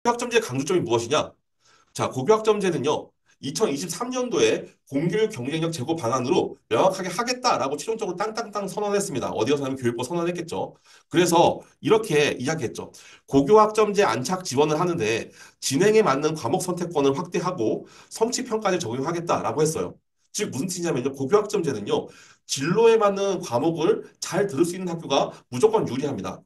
고교학점제의 강조점이 무엇이냐? 자, 고교학점제는요, 2023년도에 공교육 경쟁력 제고 방안으로 명확하게 하겠다라고 최종적으로 땅땅땅 선언했습니다. 어디서 하면 교육부 선언했겠죠. 그래서 이렇게 이야기했죠. 고교학점제 안착 지원을 하는데 진행에 맞는 과목 선택권을 확대하고 성취평가를 적용하겠다라고 했어요. 즉 무슨 뜻이냐면요. 고교학점제는요. 진로에 맞는 과목을 잘 들을 수 있는 학교가 무조건 유리합니다.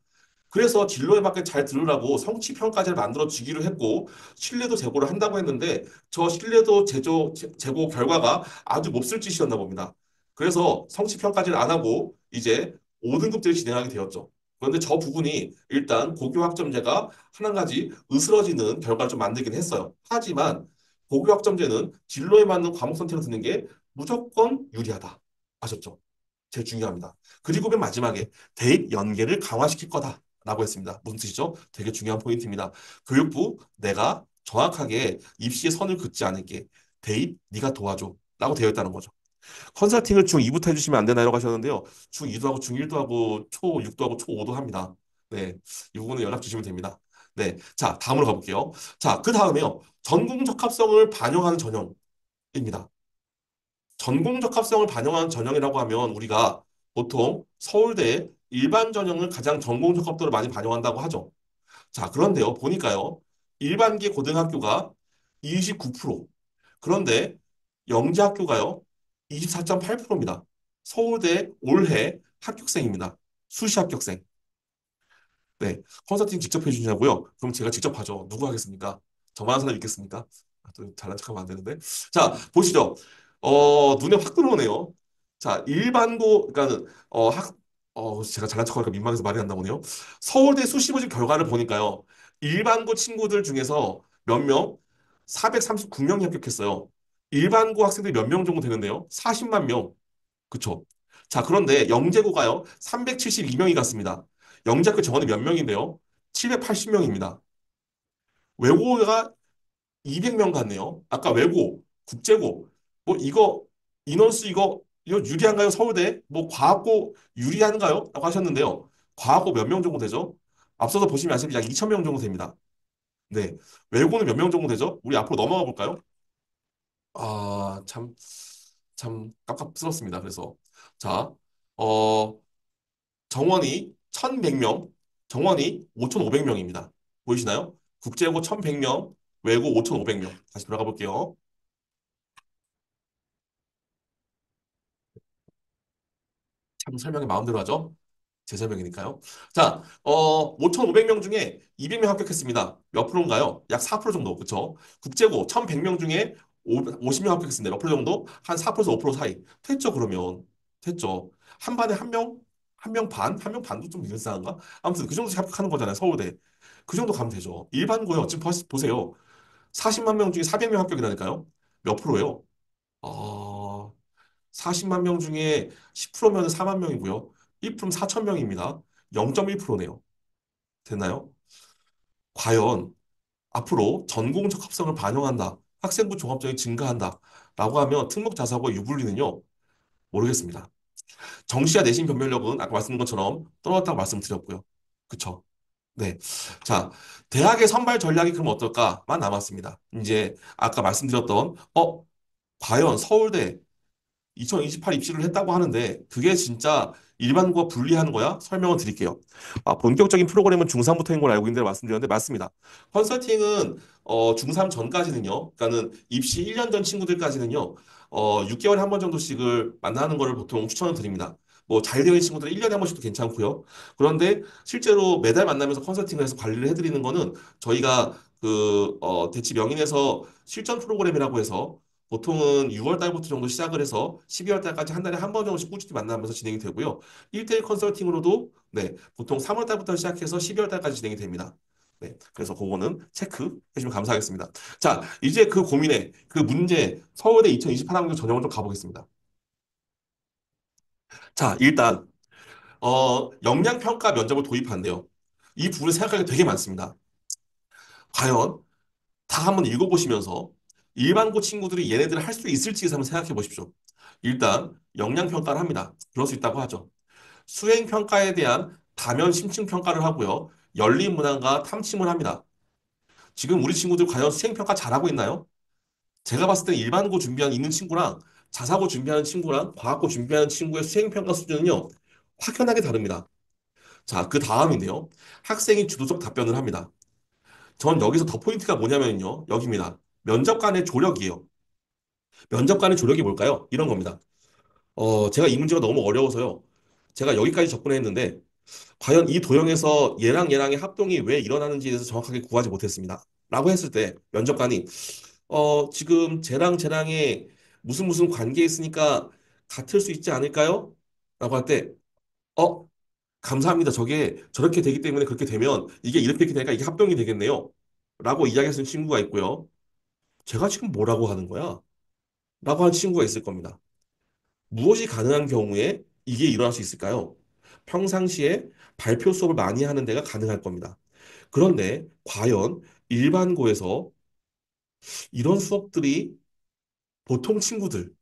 그래서 진로에 맞게 잘 들으라고 성취평가제를 만들어 주기로 했고, 신뢰도 제고를 한다고 했는데, 저 신뢰도 제고 결과가 아주 몹쓸 짓이었나 봅니다. 그래서 성취평가제를 안 하고, 이제 5등급제를 진행하게 되었죠. 그런데 저 부분이 일단 고교학점제가 한 가지 으스러지는 결과를 좀 만들긴 했어요. 하지만 고교학점제는 진로에 맞는 과목 선택을 듣는 게 무조건 유리하다. 아셨죠? 제일 중요합니다. 그리고 맨 마지막에 대입 연계를 강화시킬 거다라고 했습니다. 무슨 뜻이죠? 되게 중요한 포인트입니다. 교육부 내가 정확하게 입시의 선을 긋지 않을게. 대입 네가 도와줘. 라고 되어 있다는 거죠. 컨설팅을 중2부터 해주시면 안 되나요? 라고 하셨는데요. 중2도 하고 중1도 하고 초6도 하고 초5도 합니다. 네. 이 부분은 연락 주시면 됩니다. 네. 자, 다음으로 가볼게요. 자, 그 다음에요. 전공 적합성을 반영하는 전형입니다. 전공 적합성을 반영한 전형이라고 하면 우리가 보통 서울대 일반 전형을 가장 전공 적합도를 많이 반영한다고 하죠. 자, 그런데요, 보니까요, 일반계 고등학교가 29%, 그런데 영재학교가요, 24.8%입니다. 서울대 올해 합격생입니다. 수시 합격생. 네, 컨설팅 직접 해주냐고요? 그럼 제가 직접 하죠. 누구 하겠습니까? 저만 한 사람 있겠습니까? 아, 또 잘난 척하면 안 되는데. 자, 보시죠. 눈에 확 들어오네요. 자, 일반고, 그러니까는, 제가 잘난 척하니까 민망해서 말이 안 나오네요. 서울대 수시보직 결과를 보니까요. 일반고 친구들 중에서 몇 명? 439명이 합격했어요. 일반고 학생들이 몇 명 정도 되는데요? 40만 명. 그쵸? 자, 그런데 영재고가요, 372명이 갔습니다. 영재학교 정원이 몇 명인데요? 780명입니다. 외고가 200명 갔네요. 아까 외고, 국제고, 뭐 인원수 이거 유리한가요? 서울대? 뭐 과학고 유리한가요? 라고 하셨는데요. 과학고 몇 명 정도 되죠? 앞서서 보시면 아시다시피 약 2,000명 정도 됩니다. 네. 외고는 몇 명 정도 되죠? 우리 앞으로 넘어가 볼까요? 아, 참 깝깝스럽습니다. 그래서. 자, 어, 정원이 1,100명, 정원이 5,500명입니다. 보이시나요? 국제고 1,100명, 외고 5,500명. 다시 돌아가 볼게요. 참 설명이 마음대로 하죠? 제 설명이니까요. 자, 5,500명 중에 200명 합격했습니다. 몇 프로인가요? 약 4% 정도, 그쵸? 국제고 1,100명 중에 50명 합격했습니다. 몇 프로 정도? 한 4%에서 5% 사이. 됐죠, 그러면. 됐죠. 한 반에 한 명? 한 명 반? 한 명 반도 좀 이상한가? 아무튼 그 정도 합격하는 거잖아요, 서울대. 그 정도 가면 되죠. 일반고요. 지금 보세요. 40만 명 중에 400명 합격이라니까요. 몇 프로예요? 40만 명 중에 10%면 4만 명이고요. 1%면 4천 명입니다. 0.1%네요. 됐나요? 과연 앞으로 전공적 합성을 반영한다. 학생부 종합적이 증가한다. 라고 하면 특목 자사고 유불리는요. 모르겠습니다. 정시와 내신 변별력은 아까 말씀드린 것처럼 떨어졌다고 말씀드렸고요. 그쵸? 네. 자, 대학의 선발 전략이 그럼 어떨까만 남았습니다. 이제 아까 말씀드렸던, 과연 서울대 2028 입시를 했다고 하는데 그게 진짜 일반고와 분리하는 거야? 설명을 드릴게요. 본격적인 프로그램은 중3부터인 걸 알고 있는데 말씀드렸는데 맞습니다. 컨설팅은 중3 전까지는요. 그러니까는 입시 1년 전 친구들까지는요. 6개월에 한 번 정도씩을 만나는 거를 보통 추천을 드립니다. 뭐 잘 되어 있는 친구들은 1년에 한 번씩도 괜찮고요. 그런데 실제로 매달 만나면서 컨설팅을 해서 관리를 해드리는 거는 저희가 대치 명인에서 실전 프로그램이라고 해서 보통은 6월 달부터 정도 시작을 해서 12월 달까지 한 달에 한 번 정도씩 꾸준히 만나면서 진행이 되고요. 1대1 컨설팅으로도 네, 보통 3월 달부터 시작해서 12월 달까지 진행이 됩니다. 네, 그래서 그거는 체크해 주시면 감사하겠습니다. 자, 이제 그 고민에 그 문제 서울대 2028학년 전형을 좀 가보겠습니다. 자, 일단 역량평가 면접을 도입한대요. 이 부분을 생각할 게 되게 많습니다. 과연 다 한번 읽어보시면서 일반고 친구들이 얘네들을 할 수 있을지 한번 생각해 보십시오. 일단 역량평가를 합니다. 그럴 수 있다고 하죠. 수행평가에 대한 다면 심층평가를 하고요. 열린문항과 탐침을 합니다. 지금 우리 친구들 과연 수행평가 잘하고 있나요? 제가 봤을 때 일반고 준비하는 있는 친구랑 자사고 준비하는 친구랑 과학고 준비하는 친구의 수행평가 수준은요, 확연하게 다릅니다. 자, 그 다음인데요. 학생이 주도적 답변을 합니다. 전 여기서 더 포인트가 뭐냐면요. 여기입니다. 면접관의 조력이에요. 면접관의 조력이 뭘까요? 이런 겁니다. 제가 이 문제가 너무 어려워서요. 제가 여기까지 접근했는데, 과연 이 도형에서 얘랑 얘랑의 합동이 왜 일어나는지에 대해서 정확하게 구하지 못했습니다. 라고 했을 때, 면접관이, 지금 쟤랑 쟤랑의 무슨 무슨 관계에 있으니까 같을 수 있지 않을까요? 라고 할 때, 어, 감사합니다. 저게 저렇게 되기 때문에 그렇게 되면 이게 이렇게 되니까 이게 합동이 되겠네요. 라고 이야기하는 친구가 있고요. 제가 지금 뭐라고 하는 거야? 라고 하는 친구가 있을 겁니다. 무엇이 가능한 경우에 이게 일어날 수 있을까요? 평상시에 발표 수업을 많이 하는 데가 가능할 겁니다. 그런데 과연 일반고에서 이런 수업들이 보통 친구들,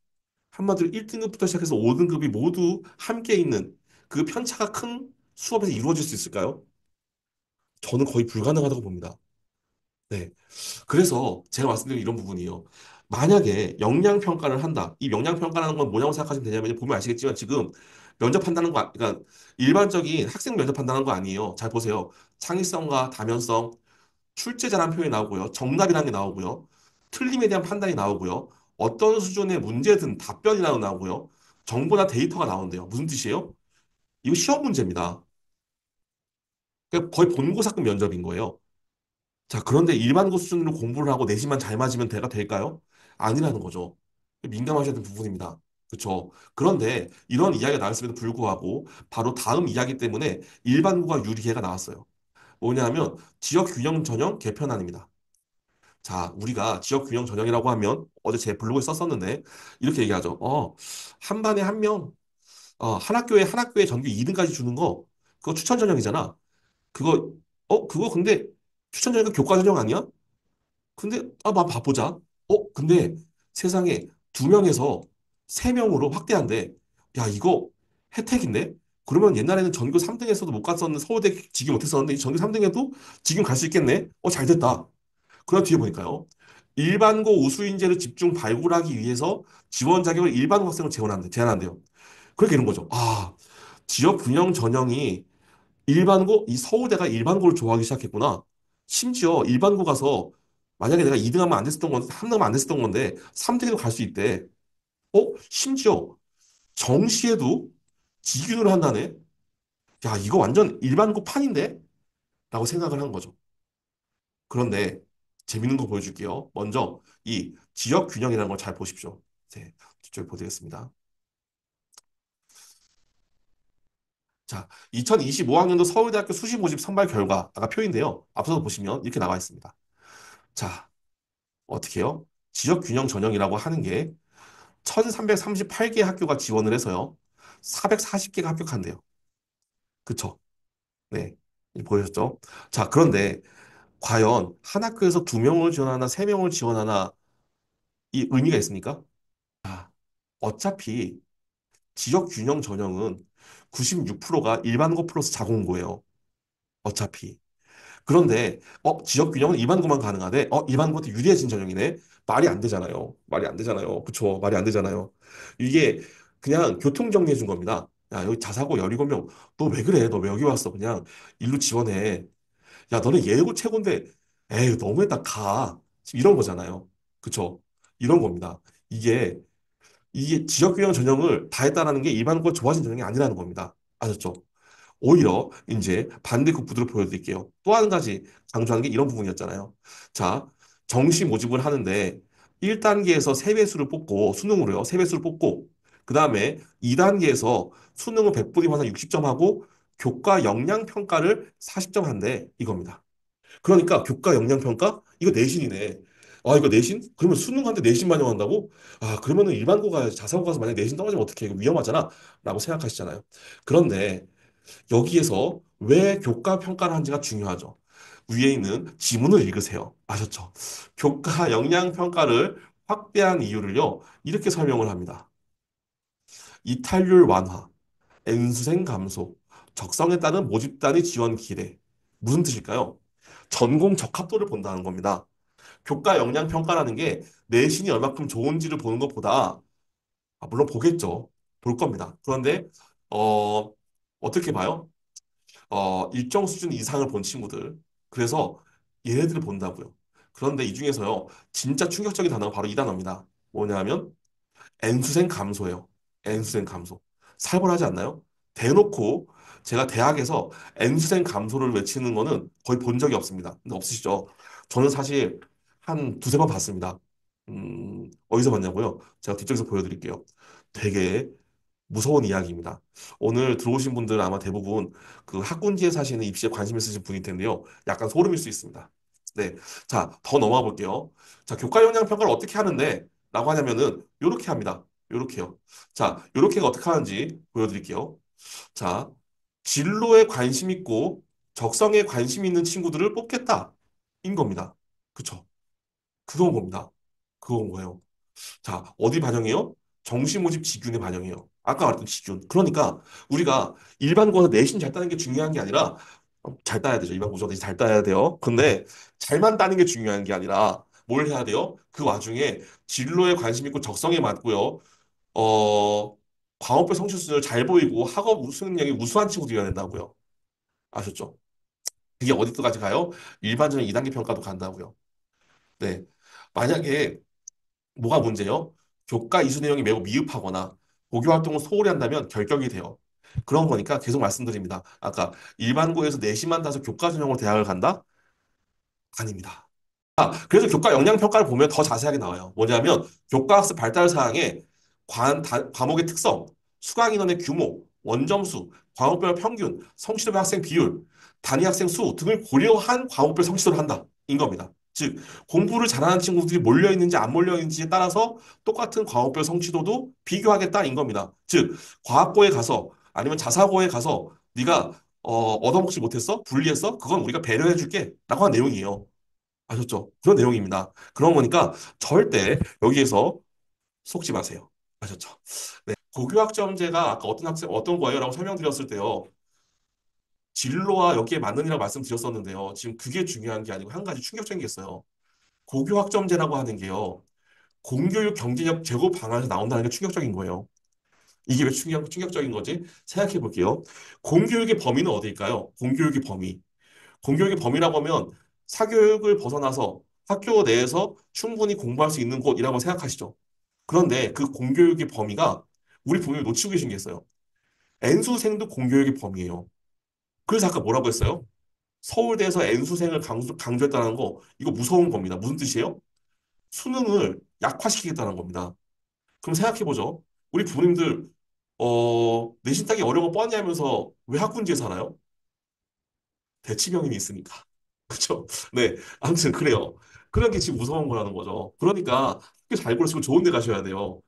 한마디로 1등급부터 시작해서 5등급이 모두 함께 있는 그 편차가 큰 수업에서 이루어질 수 있을까요? 저는 거의 불가능하다고 봅니다. 네. 그래서 제가 말씀드린 이런 부분이에요. 만약에 역량 평가를 한다. 이 역량 평가라는 건 뭐냐고 생각하시면 되냐면 보면 아시겠지만 지금 면접한다는 거, 그러니까 일반적인 학생 면접한다는 거 아니에요. 잘 보세요. 창의성과 다면성, 출제자라는 표현이 나오고요. 정답이라는 게 나오고요. 틀림에 대한 판단이 나오고요. 어떤 수준의 문제든 답변이라고 나오고요. 정보나 데이터가 나오는데요. 무슨 뜻이에요? 이거 시험 문제입니다. 그러니까 거의 본고사급 면접인 거예요. 자, 그런데 일반고 수준으로 공부를 하고 내신만 잘 맞으면 대가 될까요? 아니라는 거죠. 민감하셔야 되는 부분입니다. 그렇죠. 그런데 이런 이야기가 나왔음에도 불구하고 바로 다음 이야기 때문에 일반고가 유리해가 나왔어요. 뭐냐면 지역 균형 전형 개편안입니다. 자, 우리가 지역 균형 전형이라고 하면 어제 제 블로그에 썼었는데 이렇게 얘기하죠. 한 반에 한 명, 한 학교에 전교 2등까지 주는 거 그거 추천 전형이잖아. 그거 그거 근데 추천 전형이 교과 전형 아니야? 근데 봐보자. 근데 세상에 두 명에서 세 명으로 확대한대. 야, 이거 혜택인데? 그러면 옛날에는 전교 3등에서도 못 갔었는데 서울대 직위 못했었는데 전교 3등에도 지금 갈 수 있겠네? 잘 됐다. 그런 뒤에 보니까요. 일반고 우수인재를 집중 발굴하기 위해서 지원 자격을 일반 학생을 제한한대요. 그렇게 이런 거죠. 지역 균형 전형이 일반고, 이 서울대가 일반고를 좋아하기 시작했구나. 심지어 일반고 가서 만약에 내가 2등하면 안 됐었던 건데, 3등하면 안 됐었던 건데, 3등에도 갈 수 있대. 심지어 정시에도 직윤을 한다네? 야, 이거 완전 일반고 판인데? 라고 생각을 한 거죠. 그런데 재밌는 거 보여줄게요. 먼저 이 지역 균형이라는 걸 잘 보십시오. 네, 뒤쪽에 보겠습니다. 자, 2025학년도 서울대학교 수시 모집 선발 결과가 표인데요. 앞서서 보시면 이렇게 나와 있습니다. 자, 어떻게 해요? 지역 균형 전형이라고 하는 게 1338개 학교가 지원을 해서요. 440개가 합격한대요. 그쵸? 네. 보여줬죠? 자, 그런데 과연 한 학교에서 두 명을 지원하나 세 명을 지원하나 이 의미가 있습니까? 어차피 지역 균형 전형은 96%가 일반고 플러스 자공고예요. 어차피. 그런데 지역 균형은 일반고만 가능하대. 일반고한테 유리해진 전형이네. 말이 안 되잖아요. 말이 안 되잖아요. 그쵸? 말이 안 되잖아요. 이게 그냥 교통 정리해 준 겁니다. 야, 여기 자사고 17명. 너 왜 그래? 너 왜 여기 왔어? 그냥 일로 지원해. 야, 너는 예고 최고인데 에이, 너무했다. 가. 지금 이런 거잖아요. 그쵸? 이런 겁니다. 이게 지역 균형 전형을 다 했다라는 게 일반고 좋아진 전형이 아니라는 겁니다. 아셨죠? 오히려 이제 반대급부들을 보여드릴게요. 또 한 가지 강조하는 게 이런 부분이었잖아요. 자, 정시 모집을 하는데 1단계에서 세배수를 뽑고 수능으로요. 세배수를 뽑고 그 다음에 2단계에서 수능을 100분위 환산 60점 하고 교과 역량 평가를 40점 한대 이겁니다. 그러니까 교과 역량 평가 이거 내신이네. 이거 내신? 그러면 수능한테 내신 반영한다고? 그러면은 일반고 가야지. 자사고 가서 만약 내신 떨어지면 어떡해? 이거 위험하잖아. 라고 생각하시잖아요. 그런데 여기에서 왜 교과 평가를 한지가 중요하죠. 위에 있는 지문을 읽으세요. 아셨죠? 교과 역량 평가를 확대한 이유를요. 이렇게 설명을 합니다. 이탈률 완화, N수생 감소, 적성에 따른 모집단위 지원 기대. 무슨 뜻일까요? 전공 적합도를 본다는 겁니다. 교과 역량 평가라는 게 내신이 얼마큼 좋은지를 보는 것보다 물론 보겠죠. 볼 겁니다. 그런데 어, 어떻게 봐요? 일정 수준 이상을 본 친구들. 그래서 얘네들을 본다고요. 그런데 이 중에서요, 진짜 충격적인 단어가 바로 이 단어입니다. 뭐냐면 N수생 감소예요. N수생 감소. 살벌하지 않나요? 대놓고 제가 대학에서 N수생 감소를 외치는 거는 거의 본 적이 없습니다. 근데 없으시죠? 저는 사실 한 두세 번 봤습니다. 어디서 봤냐고요? 제가 뒤쪽에서 보여드릴게요. 되게 무서운 이야기입니다. 오늘 들어오신 분들 아마 대부분 그 학군지에 사시는 입시에 관심 있으신 분일 텐데요. 약간 소름일 수 있습니다. 네. 자, 더 넘어가 볼게요. 자, 교과 영향 평가를 어떻게 하는데? 라고 하냐면은, 요렇게 합니다. 요렇게요. 자, 요렇게가 어떻게 하는지 보여드릴게요. 자, 진로에 관심 있고 적성에 관심 있는 친구들을 뽑겠다. 인 겁니다. 그쵸? 그건 겁니다. 그건 거예요. 자, 어디 반영해요? 정시 모집 직균에 반영해요. 아까 말했던 직균. 그러니까 우리가 일반고에서 내신 잘 따는 게 중요한 게 아니라 잘 따야 되죠. 일반고사 내신 잘 따야 돼요. 근데 잘만 따는 게 중요한 게 아니라 뭘 해야 돼요? 그 와중에 진로에 관심 있고 적성에 맞고요. 어, 과목별 성취 수준을 잘 보이고 학업 우수능력이 우수한 친구들이어야 된다고요. 아셨죠? 그게 어디까지 가요? 일반적인 2단계 평가도 간다고요. 네. 만약에 뭐가 문제요? 교과 이수 내용이 매우 미흡하거나 고교 활동을 소홀히 한다면 결격이 돼요. 그런 거니까 계속 말씀드립니다. 아까 일반고에서 내신만 따서 교과 전형으로 대학을 간다? 아닙니다. 그래서 교과 역량 평가를 보면 더 자세하게 나와요. 뭐냐면 교과학습 발달 사항에 과목의 특성, 수강 인원의 규모, 원점수, 과목별 평균, 성취도별 학생 비율, 단위 학생 수 등을 고려한 과목별 성취도를 한다. 인 겁니다. 즉, 공부를 잘하는 친구들이 몰려 있는지 안 몰려 있는지에 따라서 똑같은 과목별 성취도도 비교하겠다. 인 겁니다. 즉, 과학고에 가서 아니면 자사고에 가서 네가 얻어먹지 못했어? 불리했어? 그건 우리가 배려해 줄게. 라고 한 내용이에요. 아셨죠? 그런 내용입니다. 그런 거니까 절대 여기에서 속지 마세요. 아셨죠? 네. 고교학점제가 아까 어떤 학생, 어떤 거예요? 라고 설명드렸을 때요. 진로와 여기에 맞는이라고 말씀드렸었는데요. 지금 그게 중요한 게 아니고 한 가지 충격적인 게 있어요. 고교학점제라고 하는 게요. 공교육 경쟁력 제고 방안에서 나온다는 게 충격적인 거예요. 이게 왜 충격적인 거지? 생각해 볼게요. 공교육의 범위는 어디일까요? 공교육의 범위. 공교육의 범위라고 하면 사교육을 벗어나서 학교 내에서 충분히 공부할 수 있는 곳이라고 생각하시죠. 그런데 그 공교육의 범위가 우리 분명히 놓치고 계신 게 있어요. N수생도 공교육의 범위예요. 그래서 아까 뭐라고 했어요? 서울대에서 N수생을 강조했다는 거, 이거 무서운 겁니다. 무슨 뜻이에요? 수능을 약화시키겠다는 겁니다. 그럼 생각해보죠. 우리 부모님들, 내신 따기 어려운 거 뻔히 하면서 왜 학군지에 살아요? 대치병임이 있으니까. 그쵸? 네. 아무튼 그래요. 그런 게 지금 무서운 거라는 거죠. 그러니까 학교 잘 고르시고 좋은 데 가셔야 돼요.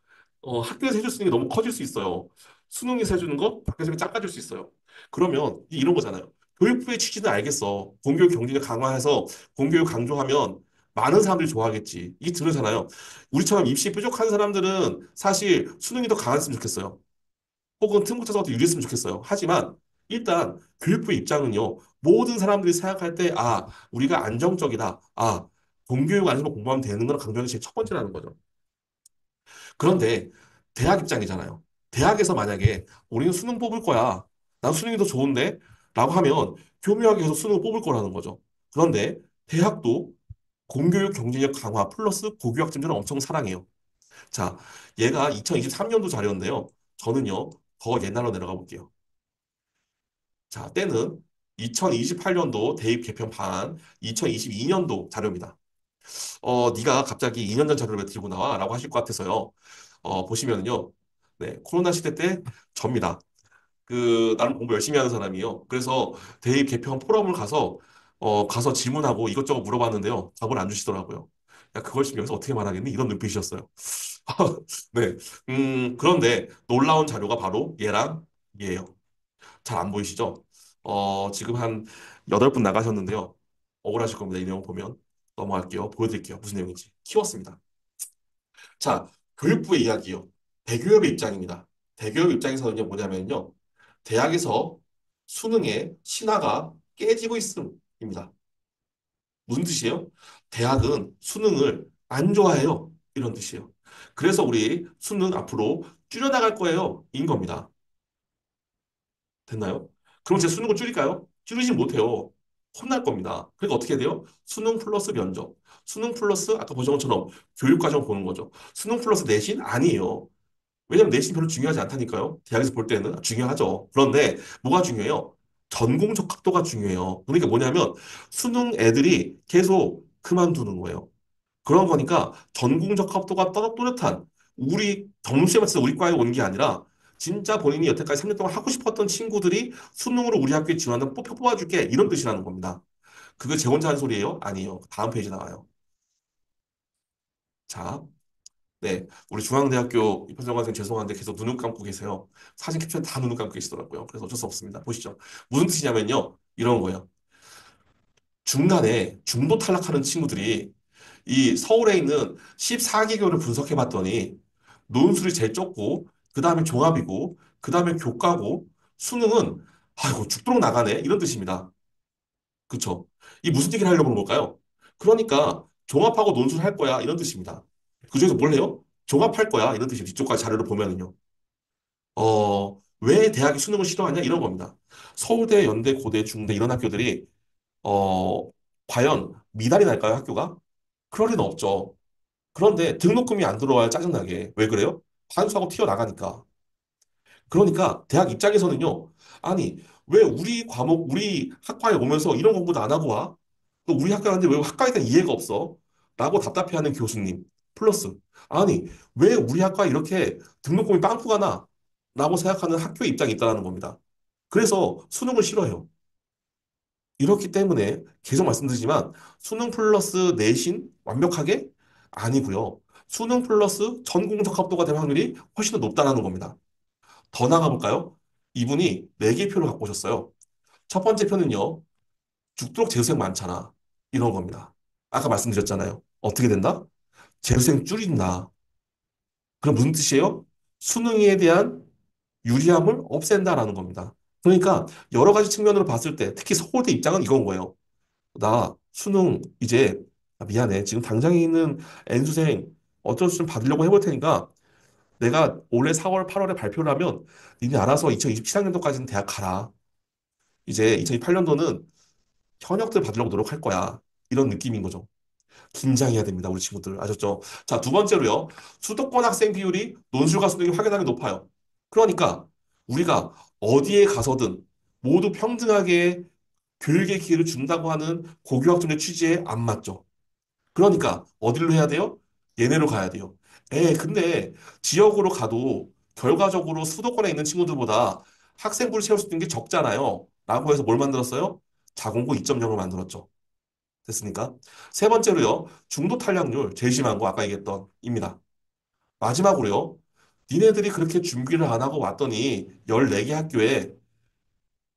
학교에서 해줄 수 있는 게 너무 커질 수 있어요. 수능에서 해주는 거 밖에서 해주면 작아질 수 있어요. 그러면 이런 거잖아요. 교육부의 취지는 알겠어. 공교육 경쟁을 강화해서 공교육 강조하면 많은 사람들이 좋아하겠지. 이게 들으잖아요. 우리처럼 입시 부족한 사람들은 사실 수능이 더 강했으면 좋겠어요. 혹은 특목자가 더 유리했으면 좋겠어요. 하지만 일단 교육부의 입장은요. 모든 사람들이 생각할 때 우리가 안정적이다. 공교육 안에서 공부하면 되는 건 강조하는 게 제일 첫 번째라는 거죠. 그런데 대학 입장이잖아요. 대학에서 만약에 우리는 수능 뽑을 거야. 난 수능이 더 좋은데? 라고 하면 교묘하게 계속 수능을 뽑을 거라는 거죠. 그런데 대학도 공교육 경쟁력 강화 플러스 고교학 점수를 엄청 사랑해요. 자, 얘가 2023년도 자료인데요. 저는요, 더 옛날로 내려가 볼게요. 자, 때는 2028년도 대입 개편 방안, 2022년도 자료입니다. 네가 갑자기 2년 전 자료를 왜 들고 나와? 라고 하실 것 같아서요. 보시면은요. 네, 코로나 시대 때 접니다. 나름 공부 열심히 하는 사람이요. 그래서 대입 개편 포럼을 가서 질문하고 이것저것 물어봤는데요. 답을 안 주시더라고요. 야, 그걸 지금 여기서 어떻게 말하겠니? 이런 눈빛이었어요. 네. 그런데 놀라운 자료가 바로 얘랑 얘예요. 잘 안 보이시죠? 지금 한 8분 나가셨는데요. 억울하실 겁니다. 이 내용 보면. 넘어갈게요. 보여드릴게요. 무슨 내용인지. 키웠습니다. 자, 교육부의 이야기요. 대교협의 입장입니다. 대교협 입장에서는요, 뭐냐면요. 대학에서 수능의 신화가 깨지고 있음입니다. 무슨 뜻이에요? 대학은 수능을 안 좋아해요. 이런 뜻이에요. 그래서 우리 수능 앞으로 줄여나갈 거예요. 인 겁니다. 됐나요? 그럼 제 수능을 줄일까요? 줄이지 못해요. 혼날 겁니다. 그러니까 어떻게 해야 돼요? 수능 플러스 면접. 수능 플러스 아까 보신 것처럼 교육과정 보는 거죠. 수능 플러스 내신 아니에요. 왜냐면 내신 별로 중요하지 않다니까요. 대학에서 볼 때는 중요하죠. 그런데 뭐가 중요해요? 전공 적합도가 중요해요. 그러니까 뭐냐면 수능 애들이 계속 그만두는 거예요. 그런 거니까 전공 적합도가 또렷한 우리 점수에 맞춰서 우리 과에 온 게 아니라 진짜 본인이 여태까지 3년 동안 하고 싶었던 친구들이 수능으로 우리 학교에 지원한다 뽑아줄게 이런 뜻이라는 겁니다. 그거 제 혼자 한 소리예요? 아니에요. 다음 페이지 나와요. 자, 네. 우리 중앙대학교 입학전공생 죄송한데 계속 눈을 감고 계세요. 사진 캡처에 다 눈을 감고 계시더라고요. 그래서 어쩔 수 없습니다. 보시죠. 무슨 뜻이냐면요. 이런 거예요. 중간에 중도 탈락하는 친구들이 이 서울에 있는 14개교를 분석해 봤더니 논술이 제일 적고 그 다음에 종합이고 그 다음에 교과고 수능은 아이고 죽도록 나가네 이런 뜻입니다. 그쵸? 이 무슨 얘기를 하려고 그런 걸까요? 그러니까 종합하고 논술 할 거야 이런 뜻입니다. 그중에서 뭘 해요? 종합할 거야 이런 뜻입니다. 뒤쪽까지 자료를 보면은요. 왜 대학이 수능을 싫어하냐 이런 겁니다. 서울대, 연대, 고대, 중대 이런 학교들이 어, 과연 미달이 날까요 학교가? 그럴 리는 없죠. 그런데 등록금이 안 들어와야 짜증나게. 왜 그래요? 반수하고 튀어나가니까. 그러니까 대학 입장에서는요. 아니, 왜 우리 과목, 우리 학과에 오면서 이런 공부도 안 하고 와? 또 우리 학교 가는데 왜 학과에 대한 이해가 없어? 라고 답답해하는 교수님. 플러스. 아니, 왜 우리 학과에 이렇게 등록금이 빵꾸가 나? 라고 생각하는 학교의 입장이 있다는 겁니다. 그래서 수능을 싫어해요. 이렇기 때문에 계속 말씀드리지만 수능 플러스 내신 완벽하게 아니고요. 수능 플러스 전공 적합도가 될 확률이 훨씬 더 높다는 겁니다. 더 나가볼까요? 이분이 4개 표를 갖고 오셨어요. 첫 번째 표는요. 죽도록 재수생 많잖아. 이런 겁니다. 아까 말씀드렸잖아요. 어떻게 된다? 재수생 줄인다. 그럼 무슨 뜻이에요? 수능에 대한 유리함을 없앤다라는 겁니다. 그러니까 여러 가지 측면으로 봤을 때 특히 서울대 입장은 이건 거예요. 나 수능 이제 미안해. 지금 당장에 있는 N수생 어쩔 수 좀 받으려고 해볼 테니까 내가 올해 4월, 8월에 발표를 하면 니네 알아서 2027학년도까지는 대학 가라. 이제 2028년도는 현역들 받으려고 노력할 거야. 이런 느낌인 거죠. 긴장해야 됩니다, 우리 친구들. 아셨죠? 자, 두 번째로요. 수도권 학생 비율이 논술과 수능이 확연하게 높아요. 그러니까 우리가 어디에 가서든 모두 평등하게 교육의 기회를 준다고 하는 고교학점제 취지에 안 맞죠. 그러니까 어디로 해야 돼요? 얘네로 가야 돼요. 근데 지역으로 가도 결과적으로 수도권에 있는 친구들보다 학생부를 채울 수 있는 게 적잖아요. 라고 해서 뭘 만들었어요? 자공고 2.0을 만들었죠. 됐습니까? 세 번째로요. 중도 탈락률 제일 심한 거 아까 얘기했던 입니다. 마지막으로요. 니네들이 그렇게 준비를 안 하고 왔더니 14개 학교에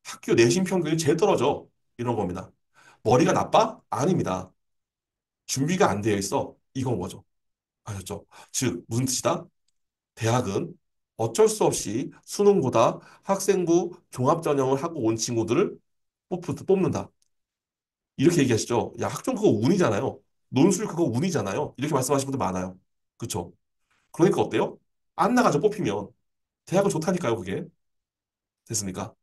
학교 내신 평균이 제일 떨어져. 이런 겁니다. 머리가 나빠? 아닙니다. 준비가 안 되어 있어. 이건 거죠. 아셨죠? 즉, 무슨 뜻이다? 대학은 어쩔 수 없이 수능보다 학생부 종합전형을 하고 온 친구들을 뽑는다. 이렇게 얘기하시죠. 야, 학종 그거 운이잖아요. 논술 그거 운이잖아요. 이렇게 말씀하시는 분들 많아요. 그쵸? 그러니까 어때요? 안 나가죠, 뽑히면. 대학은 좋다니까요, 그게. 됐습니까?